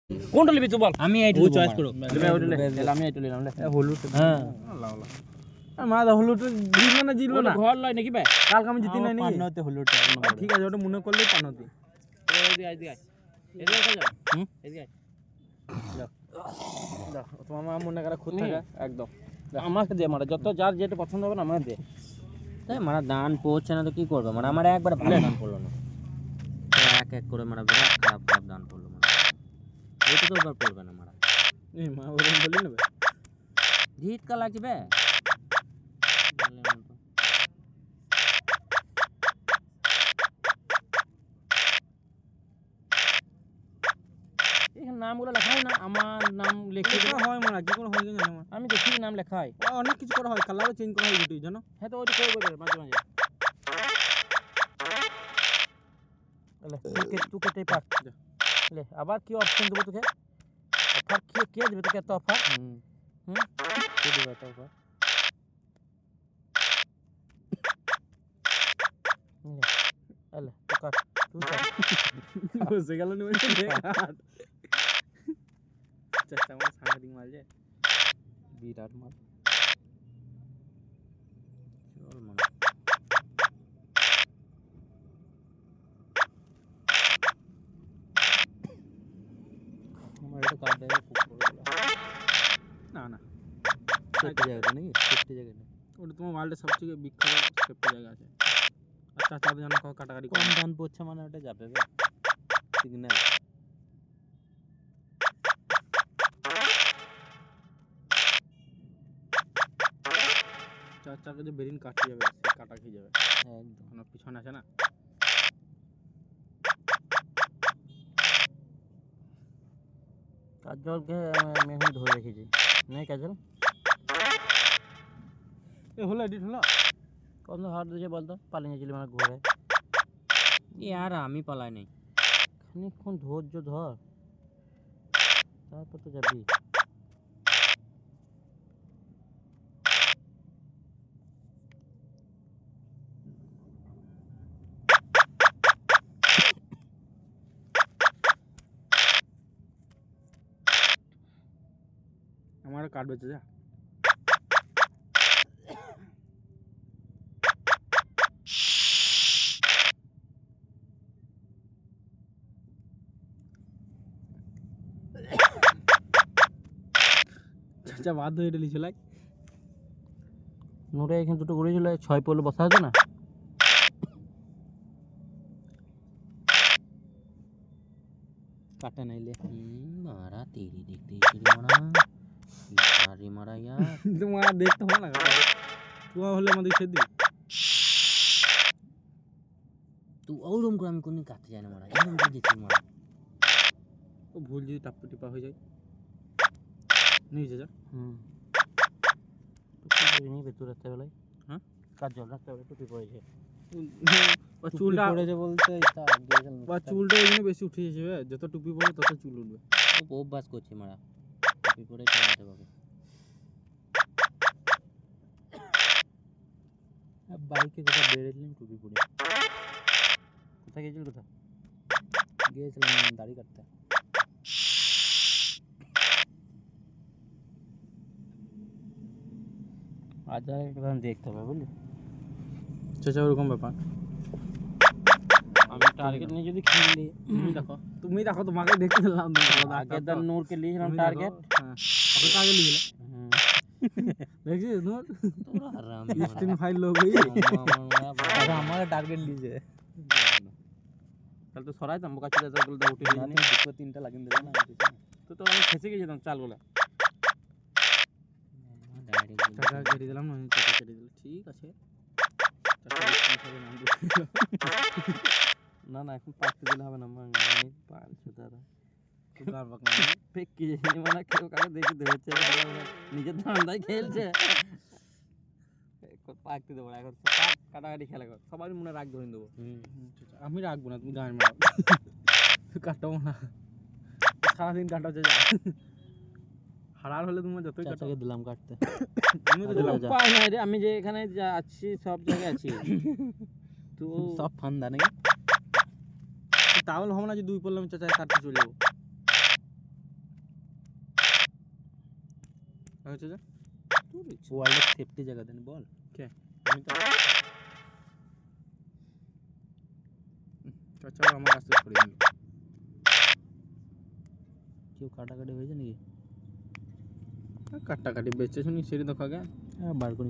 কোনটা নিবি তুই বল। আমি এইটু ও চয়েস করো। আমি এইটু নিলাম লে হলুদ। হ্যাঁ মা দা হলুদ জিতলো না জিতলো না ঘর লয় নাকি বে কালকে আমি জিতি নাই নাকি পান্নতে হলুদ ঠিক আছে ওটা মনে করলেই পানতি তোমার মা মনে করে খুদ থাকে একদম আমাকে দে মারা যত যার যেটা পছন্দ হবে না আমাকে দে তাই মারা দান পড়ছে না তো কি করবে মানে আমার একবার ভালো দান পড়লো না এক এক করে মারা বিরাট খারাপ খারাপ দান পড়লো মারা এটা তো এবার পড়বে না মারা এই মা ওরকম বলি নেবে জিত কা লাগছে বে এখানে নামগুলো লেখা হয় না আমার নাম লিখে এটা হয় মারা কি করে হয় জানো মা আমি দেখি নাম লেখা হয় অনেক কিছু করা হয় কালারও চেঞ্জ করা হয় গুটি জানো হ্যাঁ তো ওইটা করবে মাঝে মাঝে तू কেটে পাক ले আবার কি অপশন দেবো তোকে অফার কে দেবে তোকে এত অফার কে দেবে এত অফার আলে তো কাট তুই কাট বুঝে গেল নি বলে চেষ্টা আমার সাংঘাতিক মাল যে বিরাট মাল চল মান আমার এটা কাট দেবে খুব বড় না না সেফটি জায়গা নাকি সেফটি জায়গা না ওটা তোমার ওয়ার্ল্ডের সবথেকে বিখ্যাত সেফটি জায়গা আছে আচ্ছা চাঁদের জন্য কাটাকাটি কম দান পড়ছে মানে ওটা যাবে বে সিগন্যাল চার চাকা যে বেরিন কাটতে যাবে সে কাটা খেয়ে যাবে একদম আমার পিছনে আছে না কাজলকে আমি এখন ধরে রেখেছি নেই কাজল এ হলো এডিট হলো কত হাত দিয়েছে বলতো পালিয়ে গেছিলি মানে ঘুরে আর আমি পালাই নাই খানিকক্ষণ ধৈর্য ধর তারপর তো যাবি আমার কাট বেঁচে যা চাচা বাধ্য হয়ে লিখে লাই নোটে এখানে দুটো করেছিল 6 পড়লে বসা হতো না কাটা নাইলে মারা তেরি দেখতে মারা আরে মারা ইয়ার তোমার দেখতে হবে না তোমার হলে আমাদের সেদি তুই ওরম করে আমি কোনদিন কাটতে যাই না মারা এরকম করে দেখছি মারা ও ভুল যদি টাপ্পা টিপা হয়ে যায় নিয়ে যা টুপি নিয়ে ভেতর রাখতে বেলায় হ্যাঁ কাজ জল রাখতে বেলায় টুপি পড়েছে চুলটা পড়েছে বলতে বা চুলটা এই জন্য বেশি উঠে যাবে যত টুপি পরে তত চুল উঠবে ও অভ্যাস করছে মারা টুপি পরে চালাতে পারবে বাইকে কোথাও বেড়েছিলাম টুপি পরে কোথায় গেছিল কোথাও গিয়েছিলাম দাড়ি কাটতে আজ আর দেখতে হবে বুঝলি চাচা ওরকম ব্যাপার আমি টার্গেট নিয়ে যদি খেলি তুমি দেখো তোমাকে দেখতে দিলাম আগের দিন নূরকে লিখলাম টার্গেট হ্যাঁ আগে লিখলে দেখছিস নূর তোরা আরাম স্ক্রিন ফাইল লোক আমার টার্গেট লিখে তাহলে তো সরাইতাম বোকা ছিল তাগুলো তো উঠে না দুটো তিনটা লাগিয়ে দিলে না তো আমি ফেসে গিয়ে যেতাম চালগুলো টাকা কেটে দিলাম না টাকা কেটে দিল ঠিক আছে না না এখন পাকতে দিলে হবে না মানে পারছো দাদা পেকি মানে কেউ কাকে দেখে ধরেছে নিজের ধান্দায় খেলছে পাকতে দেবো এখন কাটাকাটি খেলা কর সবাই মনে রাগ ধরে দেবো আমি রাখবো না তুমি গান মারো কাটাবো না সারাদিন কাটাচ্ছে যা হারার হলে তোমার যতই চাচাকে দিলাম কাটতে আমি তো দিলাম পাই না রে আমি যে এখানে যা আছি সব জায়গায় আছি তো সব ফান্দা নাকি তাহলে হবে না যে দুই পড়লাম চাচা কাটতে চলে যাবো হয়েছে যে ওয়ার্ল্ডের সেফটি জায়গা দেন বল আমি তো চল আমার কাছ থেকে সরিয়ে নিল কেউ কাটাকাটি হয়েছে নাকি কাটাকাটি বেঁচে শুনি সেটি তো খাগে হ্যাঁ বার করি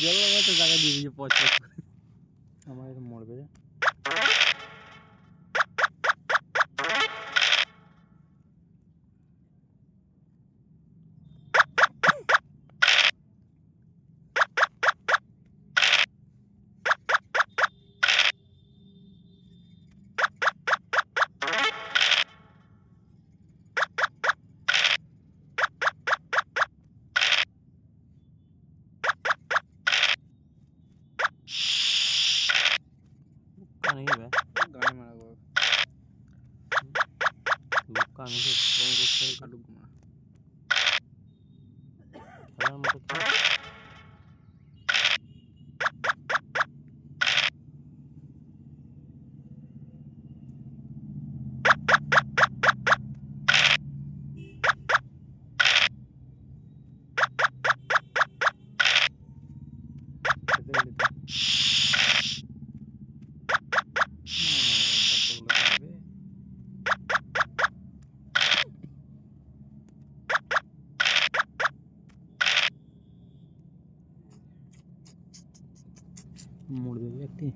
জল তো জায়গা দিয়ে দিয়েছে পচ পচ করে আমার এটা মরবে রে नहीं बे গানে মারা গো लुक्का नहीं से कौन कुछ কাটুক মারা খেলার মতো খেলা मोड़ दे व्यक्ति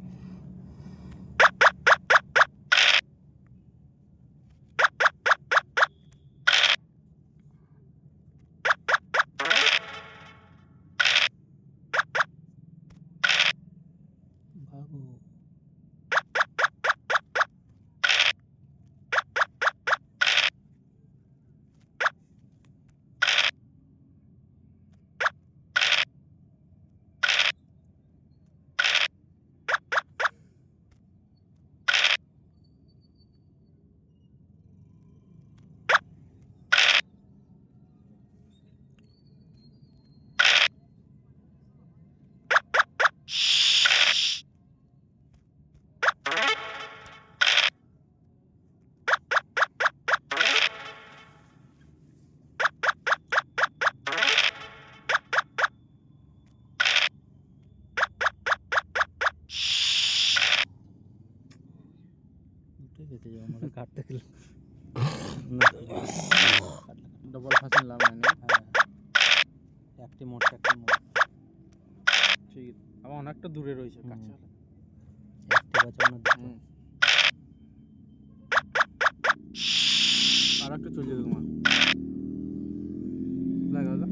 भागो যেতে যাও আমরা কাটতে গেলে ডবল ফাসিং লাভ নাই না একটি মোট ঠিক আবার অনেকটা দূরে রয়েছে কাছে একটি বাঁচানো আর একটা চলে যেত তোমার লাগা দাদা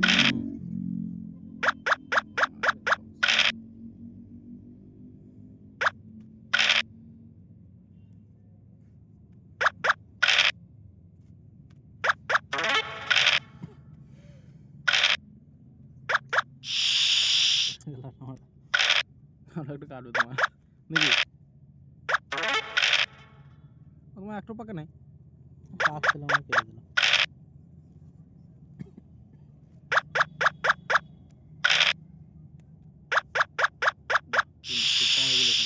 আর একটা কাটবে তোমার নাকি তোমার একটু পাকা নাই পাক ছিলাম না কেটে দিলাম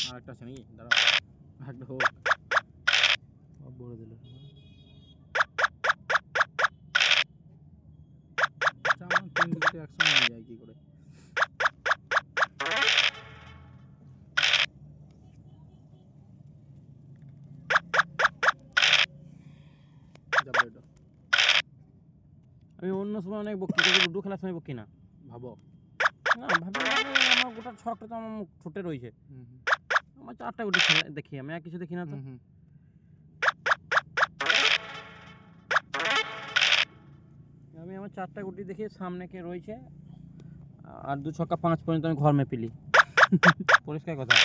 আর একটা আছে নাকি দাঁড়া একটা হোক বলে দিল আমার 3 দিকে একসঙ্গে নিয়ে যায় কি করে আমি অন্য সময় অনেক বকি, কিন্তু লুডো খেলার সময় বকি না। ভাবো না ভাবি আমার গোটা ছকটা তো আমার ঠোঁটে রয়েছে। আমার 4টা গুটি দেখি, আমি আর কিছু দেখি না তো। আমি আমার 4টা গুটি দেখি সামনে কে রয়েছে, আর 2 ছক্কা 5 পর্যন্ত আমি ঘর মেপিলি। পরিষ্কার কথা।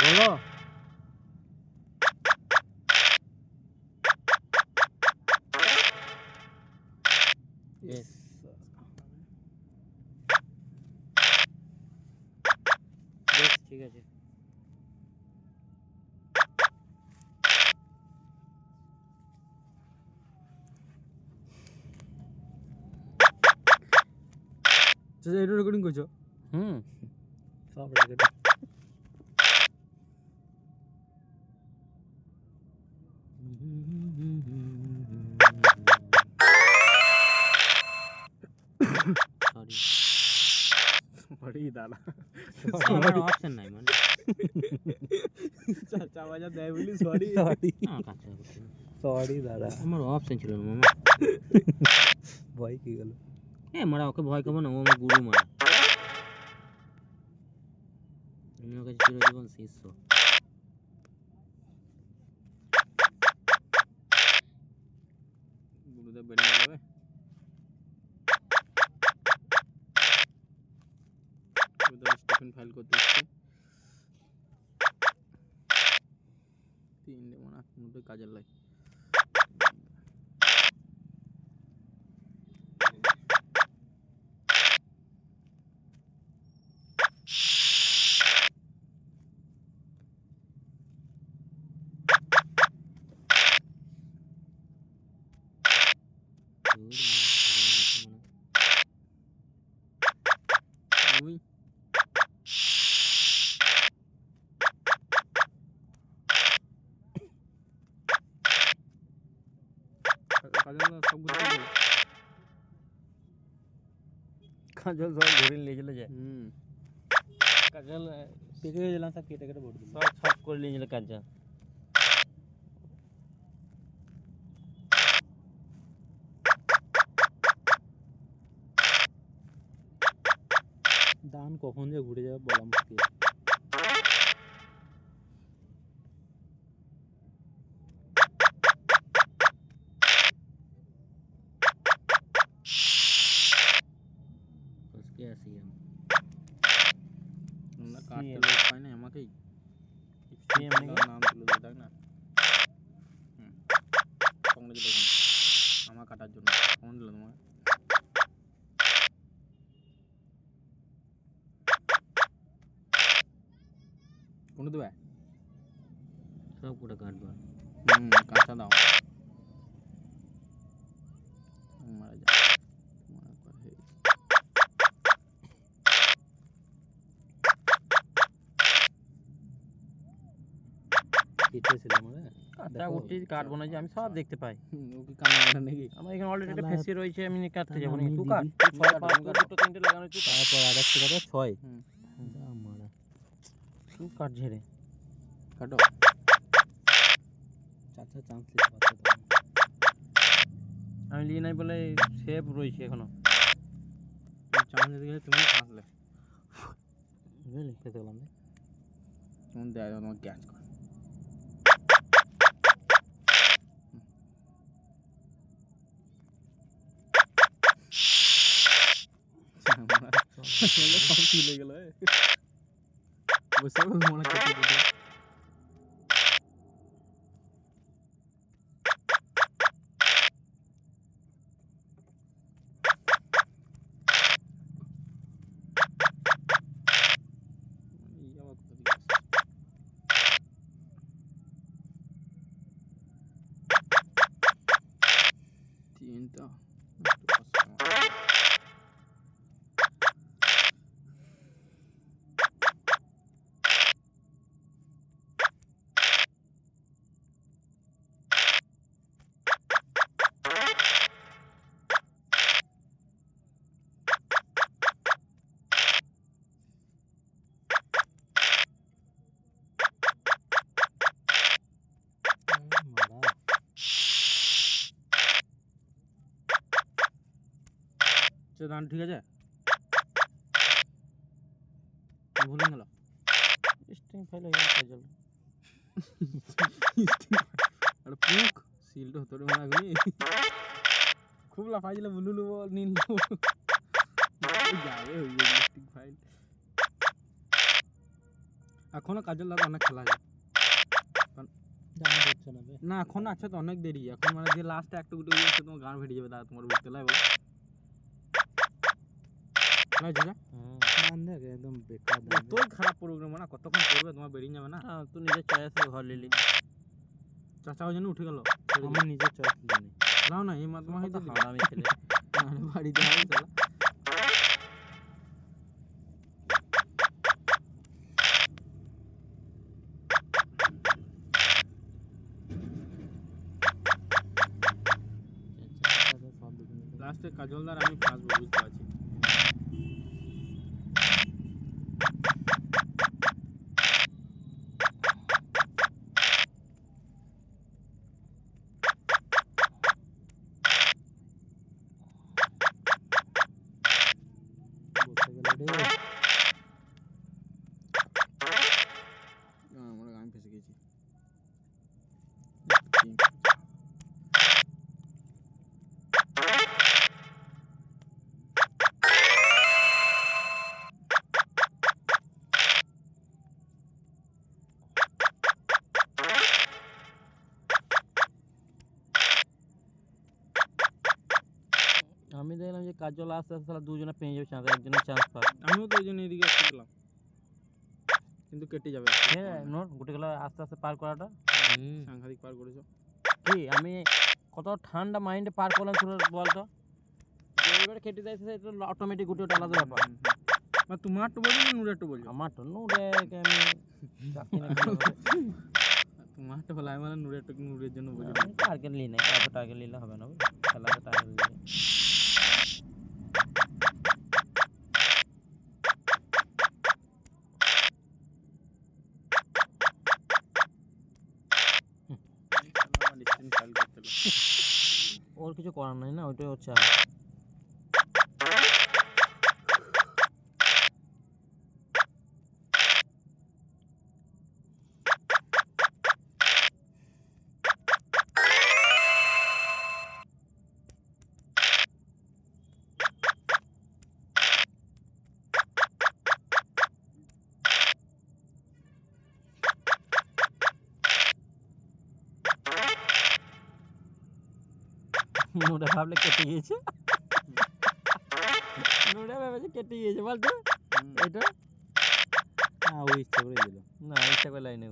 বলো বেশ, বেশ ঠিক আছে। এটা রেকর্ডিং করছো? সব রেকর্ডিং। সরি দাদা, আমার অপশন নাই মানে। চাচা বাজা দেয় বলি সরি। সরি দাদা, আমার অপশন ছিল না মামা। ভয় কি গেল? মারা ওকে ভয় খাবো না, ও আমার গুরু মারা। আমি ওর কাছে চিরজীবন শিষ্য। গুরুদেব বেরিয়ে যাবে। গুরুদেব স্টিফেন ফাইল করতে এসছে। 3 মনে হয় কোনোটাই কাজের লাই। ওই কাজল সব বুঝতে পারবে। কাজল সব ঘুরে নিয়ে চলে যায়। কাজল পেকে গেছিলাম, সব কেটে কেটে ভোট দিল। সব সব করে নিয়ে চলে কাজল। দান কখন যে ঘুরে যাবে বলা মুশকিল। ফসকে আসি আমি। আমরা কাটতে লোক পাই না, আমাকেই নাম তুলে দিয়ে দেখ না। কংগ্রেচুলেশন আমার কাটার জন্য। কেমন দিল তোমাকে? কোনটা দেবে? সব করে কাটবো। কাঁচা দাও। মারা যা। কেটেছিলাম রে। কাঁচা উঠি কাটবো না যে, আমি সব দেখতে পাই। ও কি কানা নাকি? আমার এখানে অলরেডি একটা ফেসি রয়েছে, আমি কাটতে যাবো না। আমি তুই দিদি। কাট, তুই 6 5 2 3টে লাগানো তুই কাট। তারপর আরেকটা কথা 6। যা মারা, তুই কাট ঝেড়ে কাটো। চাচা চান্স নিতে পারতো তো। আমি লিয়ে নাই বলে সেভ রয়েছে এখনো। চান্স নিতে গেলে তুমি ফাঁসলে। বুঝলি খেতে গেলাম রে। কেমন দেয় তোমার ক্যাচ করে। সব চলে গেল। বসে মনে কেটে চেনটা দান ঠিক আছে ভুল হয়ে গেল স্টিং ফাইল হয়ে গেল কাজল আর পুক সিলটা হতো রে মারা গনি খুব লাফাইছিল বুলু লুবো নীল যাবে হয়ে গেল স্টিং ফাইল এখনো কাজল দাদা অনেক খেলা যায় দাম হচ্ছে না বে না এখন আছে তো অনেক দেরি এখন মানে যে লাস্টে একটা গুটি হয়ে গেছে তোমার গান ফেটে যাবে দাদা তোমার বুঝতে লাগবে লাগছে না দাম দেখ একদম বেকার দাম তোই খারাপ প্রোগ্রাম না কতক্ষণ করবে তোমার বেরিয়ে যাবে না তুই নিজের চয়েসে ঘর লিলি চাচা ওই জন্য উঠে গেল আমার নিজের চয়েস জানি নাও না এই মাত্র তো হারামি ছেলে বাড়িতে হবে চলো লাস্টে কাজলদার আমি ফাঁসবো বুঝতে পারছি আমি ফেসে গেছি আমি দেখলাম যে কাজল আস্তে আস্তে দুজনে পেয়ে যাবে চাঁদে একজনের চান্স পাবে আমিও তো ওই জন্য এদিকে আসতে গেলাম কিন্তু কেটে যাবে হ্যাঁ নোট গুটিগুলো আস্তে আস্তে পার করাটা সাংঘাতিক পার করেছো কি আমি কত ঠান্ডা মাইন্ডে পার করলাম তোর বলতো এবারে কেটে যাচ্ছে এটা অটোমেটিক গুটি ওটা আলাদা ব্যাপার মানে তোমার তো বলছো না নুরের তো বলছো আমার তো নুরে আমি তোমার তো বলা মানে নুরের তো নুরের জন্য বলছো টার্গেট নিই না এত টার্গেট নিলে হবে না খেলাতে টার্গেট নিলে ওর কিছু করার নাই না ওইটাই হচ্ছে নুরে ভাবলে কেটে গিয়েছে নুরে ভেবেছে কেটে গিয়েছে বলতো এটা ও ইচ্ছা করে দিল না ইচ্ছা করে লাইনে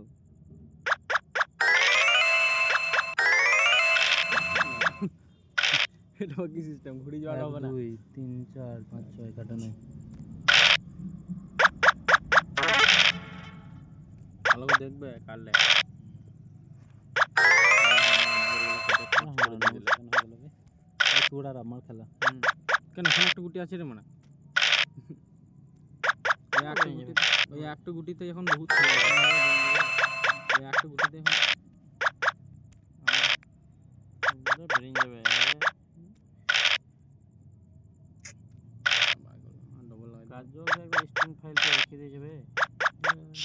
এটা কি সিস্টেম ঘুরি যাওয়া হবে না 2 3 4 5 6 কাটা নেই ভালো করে দেখবে কাটলে তোর আর আমার খেলা কেন এখন একটা গুটি আছে রে মানে ওই একটা গুটিতে এখন বহুত খেলা ওই একটা গুটিতে এখন বেরিয়ে যাবে কাজল একবার স্টিং ফাইলটা রেখে দিয়ে যাবে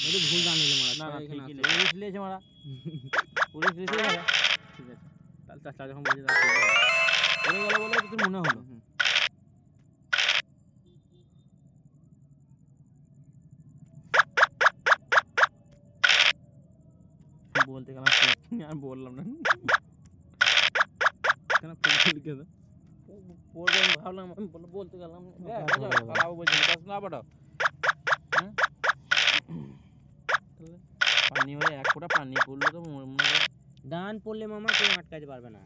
এটা ভুল জানিলে মারা না না ঠিকই পুলিশ লিয়েছে মারা পুলিশ লিয়েছে মারা ঠিক আছে তাহলে চাচা যখন বলছে তাহলে পড়ে গেল বলে তোর মনে হলো বলতে গেলাম আমি বললাম না কেন ফুল লিখে দাও পড়বে ভাবলাম আমি বলতে গেলাম বলছি না বাটাও পানি হয়ে এক ফোঁটা পানি পড়লো তো মনে ডান পড়লে মামা কেউ আটকাতে পারবে না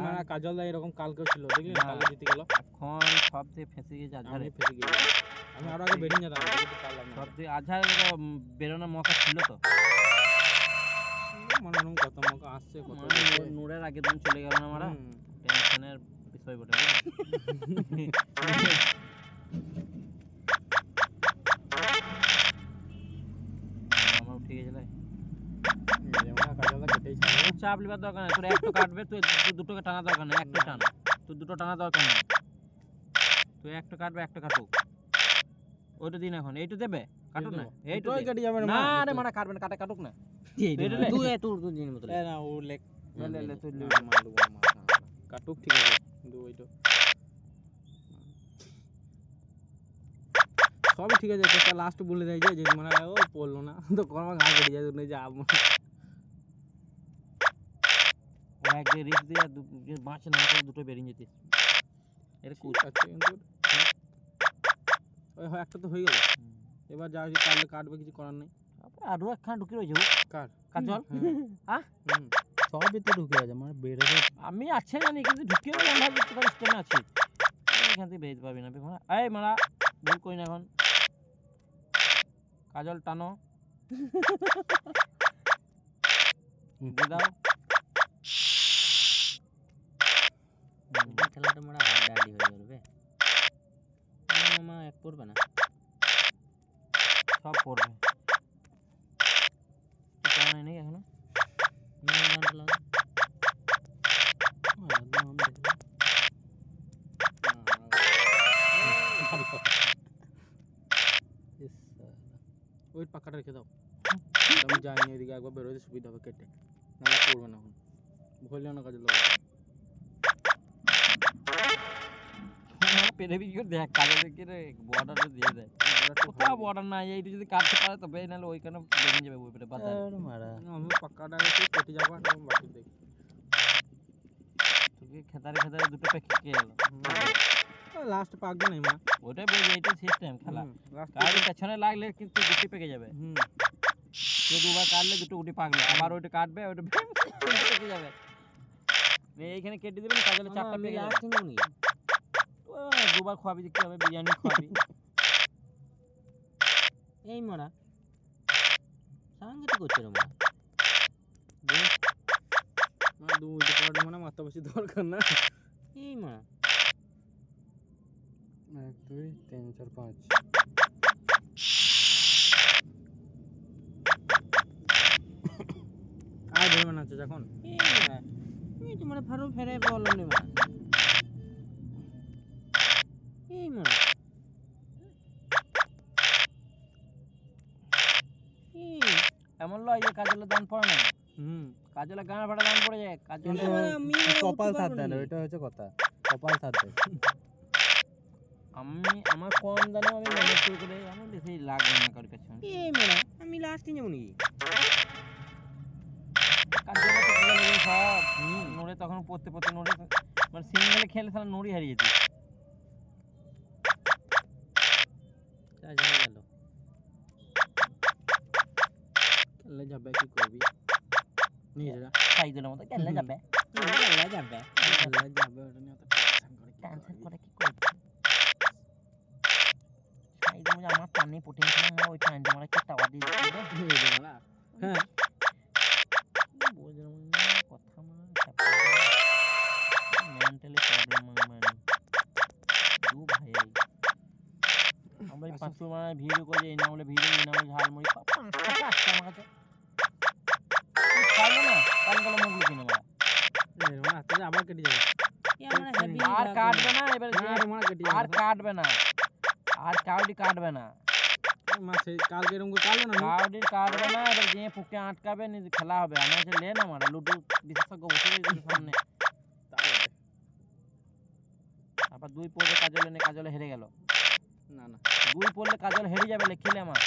মানে কাজল দা এরকম কালকেও ছিল দেখলি না না। কালকে জিতে গেল এখন সব থেকে ফেঁসে গেছে আজহারে আমি ফেসে গেছি আমি আরো আগে বেরিয়ে যেতাম কিন্তু পারলাম না সব থেকে আজহারের তো বেরোনোর মৌকা ছিল তো মনে হয় কত মৌকা আসছে কত মানে নূরের আগের দিন চলে গেল না মারা হুম। টেনশনের বিষয় বটে বুঝলি? আমার ঠিক আছে লাই কাজল দা কেটেই ছাড়বে চাপ লিবার দরকার নেই তোর একটা কাটবে তুই দুটোকে টানা দরকার নেই একটা টান তুই দুটো টানা দরকার নেই তুই একটা কাটবে একটা কাটুক ওইটা দিন এখন এইটা দেবে কাটুক না এইটা তোই কেটে যাবে না রে মারা কাটবে না কাটে কাটুক না তুই দিন মতো না ও লেখ লে, লে, তুই লে। কাটুক ঠিক আছে কিন্তু ওইটা সবই ঠিক আছে একটা লাস্ট বলে দেয় যে মানে ও পড়লো না তো কর্মা ঘা কেটে যায় তুই যা ও একদিন রিস্ক দিয়ে বাঁচে না করে দুটো বেরিয়ে যেতিস এটা কুচ আছে কিন্তু ওই হয় একটা তো হয়ে গেল এবার যা হচ্ছে কাটলে কাটবে কিছু করার নেই আরো একখানা ঢুকে রয়েছে কার কাজল হ্যাঁ সবই তো ঢুকে আছে মানে বেরোবে আমি আছে জানি কিন্তু ঢুকে আমি ভাবছি তোর স্টেনে আছি এখান থেকে বেরোতে পারবি না মারা এই মারা ভুল করি না এখন কাজল টানো দিয়ে দাও খেলাটা মারা হাড্ডাহাড্ডি হয়ে যাবে মামা এক পড়বে না সব পড়বে কেমন হয় নাকি এখনো গানটা লাগা ওই পাকাটা রেখে দাও আমি যাইনি এদিকে একবার বেরোতে সুবিধা হবে কেটে নাহলে করবে না এখন ভুললেও না কাজে লাগবে পেরে বিক্রি করে দেখ কাজে দেখে রে বর্ডারটা দিয়ে দেয় কোথাও বর্ডার নাই এইটা যদি কাটতে পারে তবে নাহলে ওইখানে বেরিয়ে যাবে ওই পেটে বাজার মারা আমি পাকাটা রেখে কেটে যাবো আর বাকি দেখি তোকে খেতারে খেতারে দুটো প্যাক খেয়ে গেল লাস্ট পাকবে না মা ওটাই বলছি এইটাই সিস্টেম খেলা গাড়ি পেছনে লাগলে কিন্তু গুটি পেকে যাবে কেউ দুবার কাটলে দুটো গুটি পাকলো আবার ওইটা কাটবে ওইটা পেকে যাবে এইখানে কেটে দিবেন কাজলে চারটা পেকে যাবে দুবার খাওয়াবি দেখতে হবে বিরিয়ানি খাওয়াবি এই মারা সাঙ্গিটি করছে রে মারা দুইটা পাউডার মানে মাথা বেশি দরকার না এই মারা 1 2 3 4 5 আর ধরবে না আছে যখন এই মারা এই তো মানে ফারু ফেরে বললাম রে মারা এই মারা এমন লয় যে কাজলে দান পড়ে না কাজলে গান ফাটা দান পড়ে যায় কাজলে কপাল সাথ দেন ওইটা হচ্ছে কথা কপাল সাথ দেন আমি আমার কম দানে আমি ম্যানেজ করে আমার বেশি লাগবে না কারোর কাছে এই মেরা আমি লাস্টে যাবো নাকি কাজলে তো গেলে সব নোরে তখন পড়তে পড়তে নোরে মানে সিঙ্গেলে খেলে তাহলে নোরই হারিয়ে যেত গেল খেললে যাবে কি করবি নিয়ে যা খাই দিলাম মতো খেললে যাবে খেললে যাবে খেললে যাবে ওটা নিয়ে তো টেনশন করে কি ক্যান্সেল করে কি করব খাই দিলাম যে আমার পানি প্রোটিন খাওয়া ওই টাইমটা আমরা কি টাওয়া দিয়ে দিই না হ্যাঁ বুঝলাম না কথা মানে মেন্টালি প্রবলেম মানে দু ভাই আমরা এই পাঁচশো মানে ভিডিও করে এই না বলে ভিডিও এই না বলে ঝালমুড়ি পাঁচটা আসছে আমার কাছে খাইলো না কাল গেল মুখ লুকিয়ে নেওয়া আচ্ছা আবার কেটে যাবে আর কাটবে না এবার আর কাটবে না আর কাউডি কাটবে না মাসে কালকে এরকম করে কাটবে না কাউডি কাটবে না এবার যে পুকে আটকাবে নিজে খেলা হবে আমার কাছে লে না মারা লুডু বিশেষজ্ঞ বসে রয়েছে সামনে আবার দুই পড়লে কাজলে হেরে গেল না না দুই পড়লে কাজল হেরে যাবে লেখিলে আমার